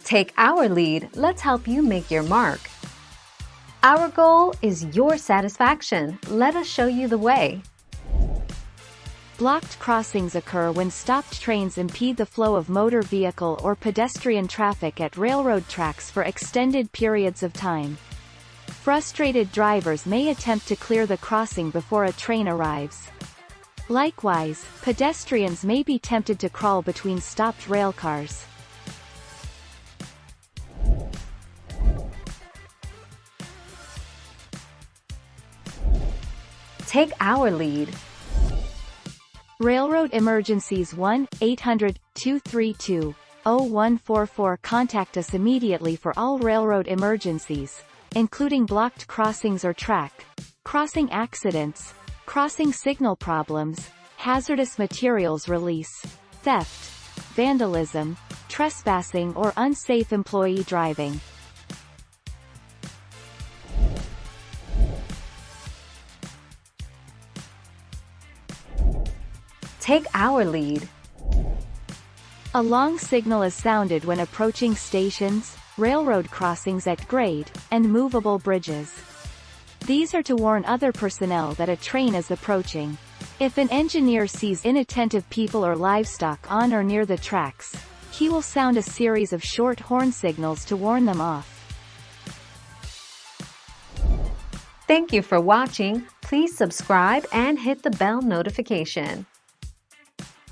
Take our lead, let's help you make your mark. Our goal is your satisfaction. Let us show you the way. Blocked crossings occur when stopped trains impede the flow of motor vehicle or pedestrian traffic at railroad tracks for extended periods of time. Frustrated drivers may attempt to clear the crossing before a train arrives. Likewise, pedestrians may be tempted to crawl between stopped rail cars. Take our lead. Railroad emergencies 1-800-232-0144. Contact us immediately for all railroad emergencies, including blocked crossings or track crossing accidents, crossing signal problems, hazardous materials release, theft, vandalism, trespassing or unsafe employee driving. Take our lead. A long signal is sounded when approaching stations, railroad crossings at grade, and movable bridges. These are to warn other personnel that a train is approaching. If an engineer sees inattentive people or livestock on or near the tracks, he will sound a series of short horn signals to warn them off. Thank you for watching. Please subscribe and hit the bell notification.